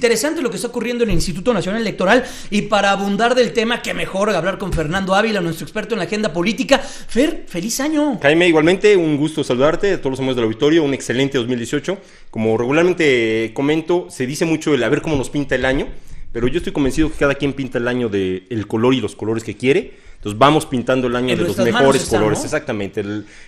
Interesante lo que está ocurriendo en el Instituto Nacional Electoral, y para abundar del tema, qué mejor hablar con Fernando Ávila, nuestro experto en la agenda política. Fer, feliz año. Jaime, igualmente, un gusto saludarte, a todos los amigos del auditorio, un excelente 2018. Como regularmente comento, se dice mucho el a ver cómo nos pinta el año, pero yo estoy convencido que cada quien pinta el año del color y los colores que quiere. Entonces vamos pintando el año de los mejores colores, ¿no? Exactamente.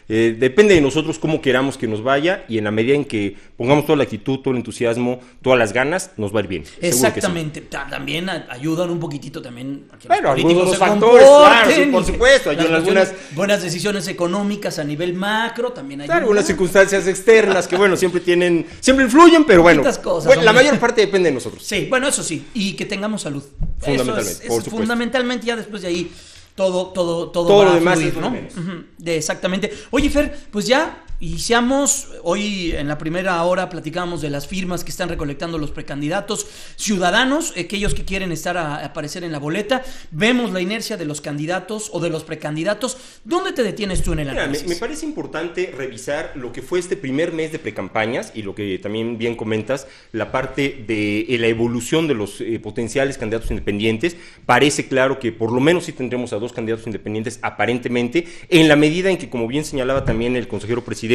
Depende de nosotros cómo queramos que nos vaya, y en la medida en que pongamos toda la actitud, todo el entusiasmo, todas las ganas, nos va a ir bien. Exactamente. Sí. También ayudan un poquitito también a que los políticos se factores, claro, sí, por y supuesto. Ayudan algunas buenas decisiones económicas a nivel macro también ayudan. Claro, algunas circunstancias externas que siempre influyen, pero bueno, cosas, la mayor parte depende de nosotros. Sí, bueno, eso sí, y que tengamos salud. Fundamentalmente, eso es fundamentalmente, ya después de ahí todo va lo demás fluir, ¿no? Exactamente. Oye, Fer, pues ya iniciamos. Hoy en la primera hora platicábamos de las firmas que están recolectando los precandidatos ciudadanos, aquellos que quieren aparecer en la boleta. Vemos la inercia de los candidatos o de los precandidatos. ¿Dónde te detienes tú en el análisis? Me parece importante revisar lo que fue este primer mes de precampañas y lo que también bien comentas, la parte de la evolución de los potenciales candidatos independientes. Parece claro que por lo menos sí tendremos a 2 candidatos independientes aparentemente, en la medida en que, como bien señalaba también el consejero presidente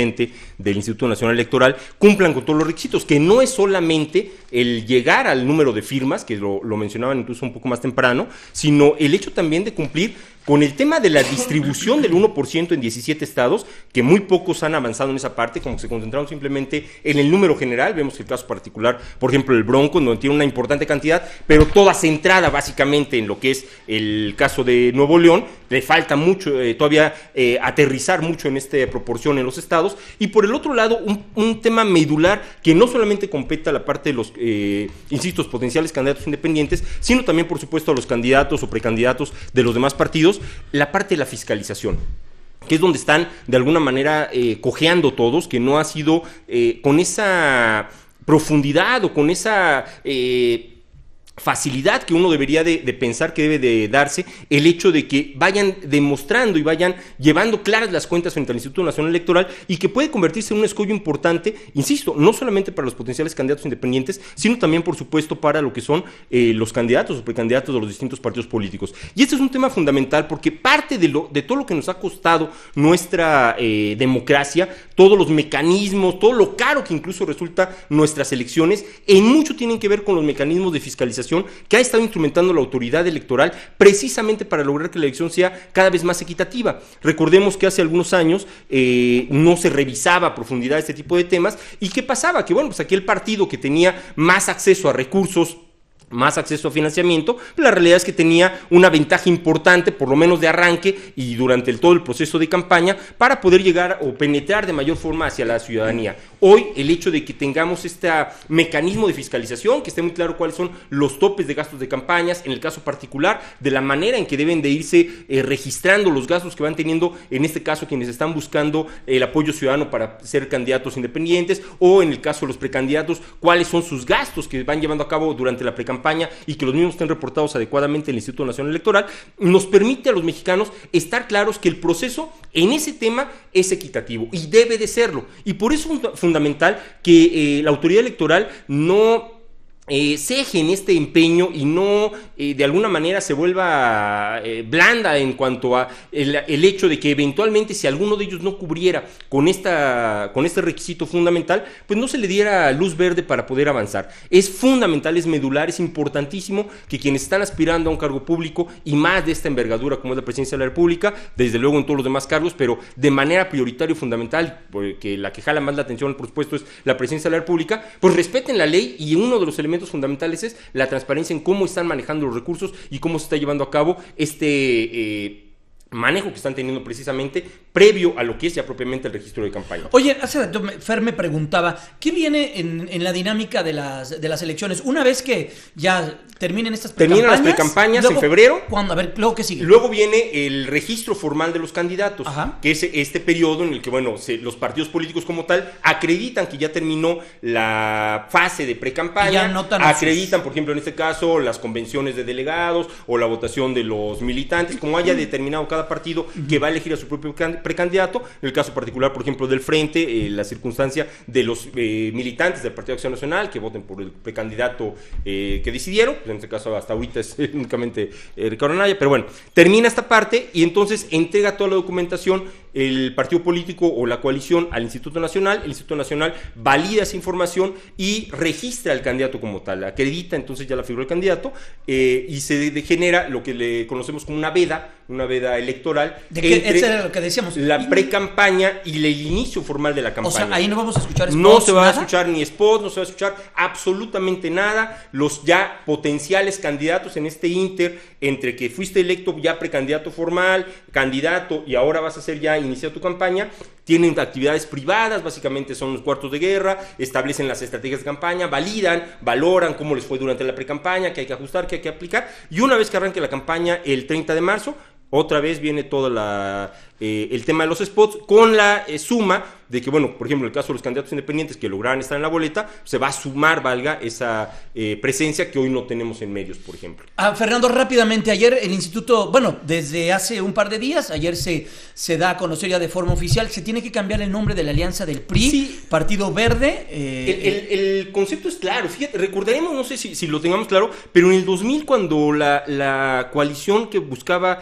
del Instituto Nacional Electoral, cumplan con todos los requisitos, que no es solamente el llegar al número de firmas, que lo mencionaban incluso un poco más temprano, sino el hecho también de cumplir con el tema de la distribución del 1% en 17 estados, que muy pocos han avanzado en esa parte, como que se concentraron simplemente en el número general. Vemos el caso particular, por ejemplo, el Bronco, donde tiene una importante cantidad, pero toda centrada básicamente en lo que es el caso de Nuevo León. Le falta mucho, todavía aterrizar mucho en esta proporción en los estados. Y por el otro lado, un tema medular que no solamente compete a la parte de los, insisto, potenciales candidatos independientes, sino también, por supuesto, a los candidatos o precandidatos de los demás partidos, la parte de la fiscalización, que es donde están de alguna manera cojeando todos, que no ha sido con esa profundidad o con esa facilidad que uno debería de pensar que debe de darse, el hecho de que vayan demostrando y vayan llevando claras las cuentas frente al Instituto Nacional Electoral, y que puede convertirse en un escollo importante, insisto, no solamente para los potenciales candidatos independientes, sino también, por supuesto, para lo que son los candidatos o precandidatos de los distintos partidos políticos. Y este es un tema fundamental, porque parte de todo lo que nos ha costado nuestra democracia, todos los mecanismos, todo lo caro que incluso resulta nuestras elecciones, en mucho tienen que ver con los mecanismos de fiscalización que ha estado instrumentando la autoridad electoral, precisamente para lograr que la elección sea cada vez más equitativa. Recordemos que hace algunos años no se revisaba a profundidad este tipo de temas. ¿Y qué pasaba? Que pues aquel partido que tenía más acceso a recursos, más acceso a financiamiento, la realidad es que tenía una ventaja importante, por lo menos de arranque y durante todo el proceso de campaña, para poder llegar o penetrar de mayor forma hacia la ciudadanía. Hoy, el hecho de que tengamos este mecanismo de fiscalización, que esté muy claro cuáles son los topes de gastos de campañas, en el caso particular, de la manera en que deben de irse registrando los gastos que van teniendo, en este caso, quienes están buscando el apoyo ciudadano para ser candidatos independientes, o en el caso de los precandidatos, cuáles son sus gastos que van llevando a cabo durante la precampaña, y que los mismos estén reportados adecuadamente en el Instituto Nacional Electoral, nos permite a los mexicanos estar claros que el proceso en ese tema es equitativo, y debe de serlo. Y por eso es fundamental que la autoridad electoral no ceje en este empeño y no de alguna manera se vuelva blanda en cuanto a el hecho de que eventualmente, si alguno de ellos no cubriera con este requisito fundamental, pues no se le diera luz verde para poder avanzar. Es fundamental, es medular, es importantísimo que quienes están aspirando a un cargo público, y más de esta envergadura como es la presidencia de la República, desde luego en todos los demás cargos, pero de manera prioritaria y fundamental, porque la que jala más la atención, por supuesto, es la presidencia de la República, pues respeten la ley, y uno de los elementos fundamentales es la transparencia en cómo están manejando los recursos y cómo se está llevando a cabo este manejo que están teniendo precisamente previo a lo que es ya propiamente el registro de campaña. Oye, hace rato Fer me preguntaba, ¿qué viene en la dinámica de las elecciones? Una vez que ya terminen estas precampañas. Terminan las precampañas en febrero. ¿Cuándo? A ver, luego, ¿qué sigue? Luego viene el registro formal de los candidatos. Ajá. Que es este periodo en el que, los partidos políticos como tal acreditan que ya terminó la fase de precampaña, acreditan, por ejemplo, en este caso, las convenciones de delegados o la votación de los militantes, como haya determinado cada cada partido que va a elegir a su propio precandidato. En el caso particular, por ejemplo, del Frente, la circunstancia de los militantes del Partido Acción Nacional que voten por el precandidato que decidieron, pues en este caso hasta ahorita es únicamente Ricardo Anaya, pero bueno, termina esta parte y entonces entrega toda la documentación el partido político o la coalición al Instituto Nacional. El Instituto Nacional valida esa información y registra al candidato como tal, acredita entonces ya la figura del candidato y se genera lo que le conocemos como una veda electoral. Eso era lo que decíamos. La pre-campaña y el inicio formal de la campaña. O sea, ahí no vamos a escuchar spots. No se va ¿nada? a escuchar ni spots, no se va a escuchar absolutamente nada. Los ya potenciales candidatos en este entre que fuiste electo ya precandidato formal, candidato y ahora vas a ser ya iniciar tu campaña, tienen actividades privadas, básicamente son los cuartos de guerra, establecen las estrategias de campaña, valoran cómo les fue durante la precampaña, qué hay que ajustar, qué hay que aplicar, y una vez que arranque la campaña el 30 de marzo, otra vez viene todo el tema de los spots con la suma de que, bueno, por ejemplo, en el caso de los candidatos independientes que lograran estar en la boleta, se va a sumar, esa presencia que hoy no tenemos en medios, por ejemplo. Fernando, rápidamente, ayer el instituto, bueno, desde hace un par de días, ayer se da a conocer ya de forma oficial, se tiene que cambiar el nombre de la alianza del PRI, sí. Partido Verde. El concepto es claro, fíjate, recordaremos, no sé si lo tengamos claro, pero en el 2000 cuando la coalición que buscaba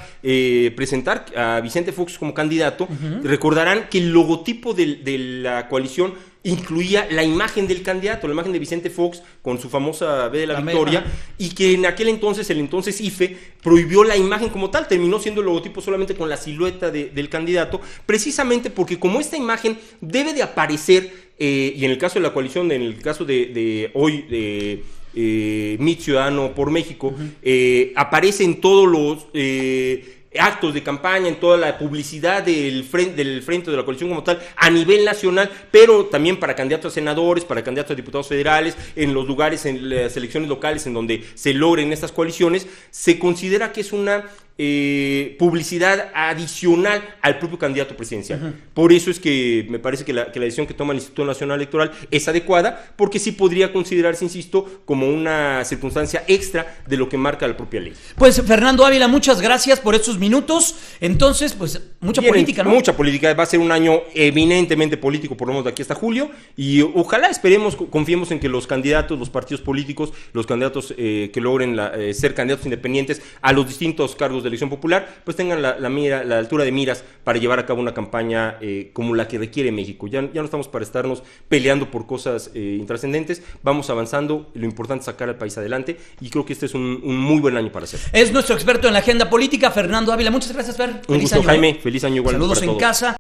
presentar a Vicente Fox como candidato, recordarán que el logotipo de la coalición incluía la imagen del candidato, la imagen de Vicente Fox con su famosa V de la Victoria, y que en aquel entonces, el entonces IFE, prohibió la imagen como tal, terminó siendo el logotipo solamente con la silueta del candidato, precisamente porque como esta imagen debe de aparecer, y en el caso de la coalición, en el caso de hoy, Mi Ciudadano por México, aparece en todos los actos de campaña, en toda la publicidad del frente de la coalición como tal, a nivel nacional, pero también para candidatos a senadores, para candidatos a diputados federales, en los lugares, en las elecciones locales en donde se logren estas coaliciones, se considera que es una publicidad adicional al propio candidato presidencial. Por eso es que me parece que la decisión que toma el Instituto Nacional Electoral es adecuada, porque sí podría considerarse, insisto, como una circunstancia extra de lo que marca la propia ley. Pues Fernando Ávila, muchas gracias por estos minutos. Entonces, pues mucha política, ¿no? Mucha política, va a ser un año eminentemente político, por lo menos de aquí hasta julio, y ojalá confiemos en que los candidatos, los partidos políticos, los candidatos que logren ser candidatos independientes a los distintos cargos de elección popular, pues tengan la altura de miras para llevar a cabo una campaña como la que requiere México. Ya no estamos para estarnos peleando por cosas intrascendentes, vamos avanzando, lo importante es sacar al país adelante, y creo que este es un muy buen año para hacerlo. Es nuestro experto en la agenda política, Fernando Ávila. Muchas gracias, Fer. Un gusto, Jaime. Feliz año igual. Saludos en casa.